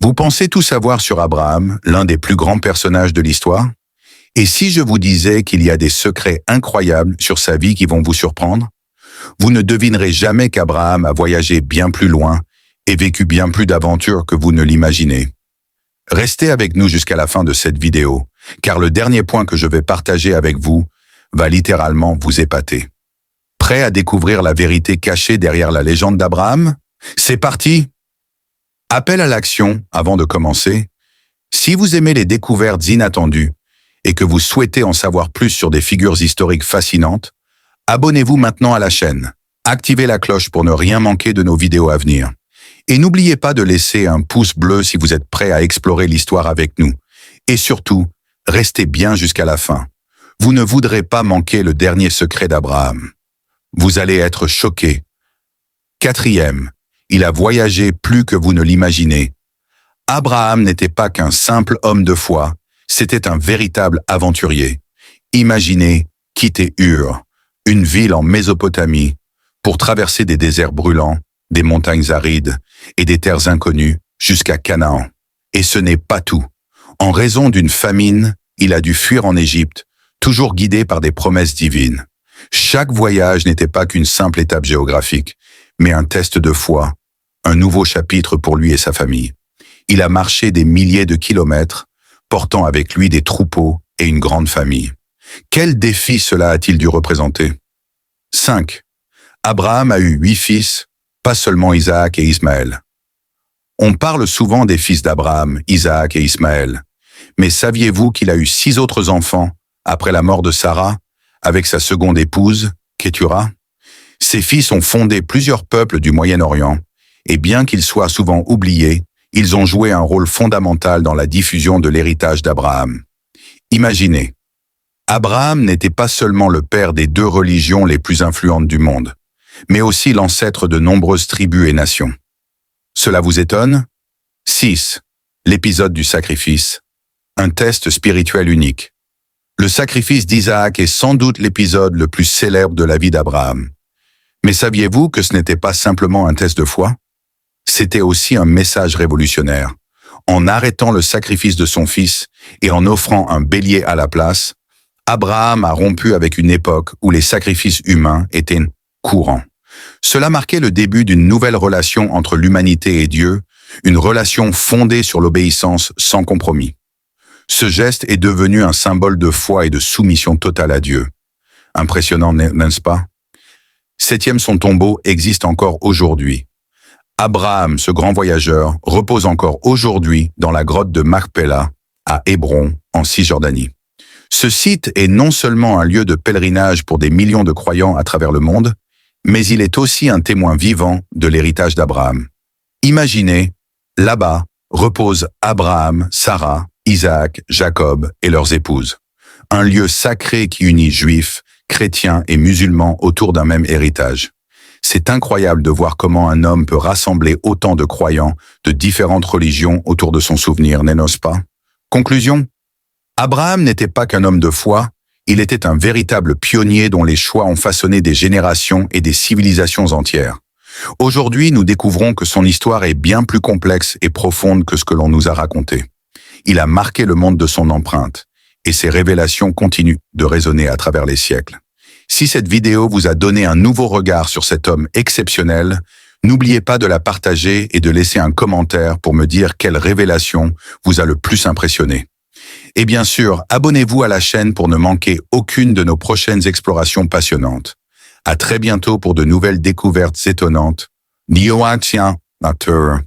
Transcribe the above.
Vous pensez tout savoir sur Abraham, l'un des plus grands personnages de l'histoire? Et si je vous disais qu'il y a des secrets incroyables sur sa vie qui vont vous surprendre? Vous ne devinerez jamais qu'Abraham a voyagé bien plus loin et vécu bien plus d'aventures que vous ne l'imaginez. Restez avec nous jusqu'à la fin de cette vidéo, car le dernier point que je vais partager avec vous va littéralement vous épater. Prêt à découvrir la vérité cachée derrière la légende d'Abraham? C'est parti! Appel à l'action avant de commencer. Si vous aimez les découvertes inattendues et que vous souhaitez en savoir plus sur des figures historiques fascinantes, abonnez-vous maintenant à la chaîne. Activez la cloche pour ne rien manquer de nos vidéos à venir. Et n'oubliez pas de laisser un pouce bleu si vous êtes prêt à explorer l'histoire avec nous. Et surtout, restez bien jusqu'à la fin. Vous ne voudrez pas manquer le dernier secret d'Abraham. Vous allez être choqués. 4e, il a voyagé plus que vous ne l'imaginez. Abraham n'était pas qu'un simple homme de foi, c'était un véritable aventurier. Imaginez quitter Ur, une ville en Mésopotamie, pour traverser des déserts brûlants, des montagnes arides et des terres inconnues jusqu'à Canaan. Et ce n'est pas tout. En raison d'une famine, il a dû fuir en Égypte, toujours guidé par des promesses divines. Chaque voyage n'était pas qu'une simple étape géographique, mais un test de foi, un nouveau chapitre pour lui et sa famille. Il a marché des milliers de kilomètres, portant avec lui des troupeaux et une grande famille. Quel défi cela a-t-il dû représenter? 5. Abraham a eu 8 fils, pas seulement Isaac et Ismaël. On parle souvent des fils d'Abraham, Isaac et Ismaël. Mais saviez-vous qu'il a eu 6 autres enfants après la mort de Sarah, avec sa seconde épouse, Kétura? Ses fils ont fondé plusieurs peuples du Moyen-Orient, et bien qu'ils soient souvent oubliés, ils ont joué un rôle fondamental dans la diffusion de l'héritage d'Abraham. Imaginez, Abraham n'était pas seulement le père des 2 religions les plus influentes du monde, mais aussi l'ancêtre de nombreuses tribus et nations. Cela vous étonne? 6. L'épisode du sacrifice. Un test spirituel unique. Le sacrifice d'Isaac est sans doute l'épisode le plus célèbre de la vie d'Abraham. Mais saviez-vous que ce n'était pas simplement un test de foi? C'était aussi un message révolutionnaire. En arrêtant le sacrifice de son fils et en offrant un bélier à la place, Abraham a rompu avec une époque où les sacrifices humains étaient courants. Cela marquait le début d'une nouvelle relation entre l'humanité et Dieu, une relation fondée sur l'obéissance sans compromis. Ce geste est devenu un symbole de foi et de soumission totale à Dieu. Impressionnant, n'est-ce pas? 7e, son tombeau existe encore aujourd'hui. Abraham, ce grand voyageur, repose encore aujourd'hui dans la grotte de Macpéla, à Hébron, en Cisjordanie. Ce site est non seulement un lieu de pèlerinage pour des millions de croyants à travers le monde, mais il est aussi un témoin vivant de l'héritage d'Abraham. Imaginez, là-bas reposent Abraham, Sarah, Isaac, Jacob et leurs épouses. Un lieu sacré qui unit juifs, chrétiens et musulmans autour d'un même héritage. C'est incroyable de voir comment un homme peut rassembler autant de croyants de différentes religions autour de son souvenir, n'est-ce pas? Conclusion? Abraham n'était pas qu'un homme de foi, il était un véritable pionnier dont les choix ont façonné des générations et des civilisations entières. Aujourd'hui, nous découvrons que son histoire est bien plus complexe et profonde que ce que l'on nous a raconté. Il a marqué le monde de son empreinte, et ses révélations continuent de résonner à travers les siècles. Si cette vidéo vous a donné un nouveau regard sur cet homme exceptionnel, n'oubliez pas de la partager et de laisser un commentaire pour me dire quelle révélation vous a le plus impressionné. Et bien sûr, abonnez-vous à la chaîne pour ne manquer aucune de nos prochaines explorations passionnantes. À très bientôt pour de nouvelles découvertes étonnantes. Nature.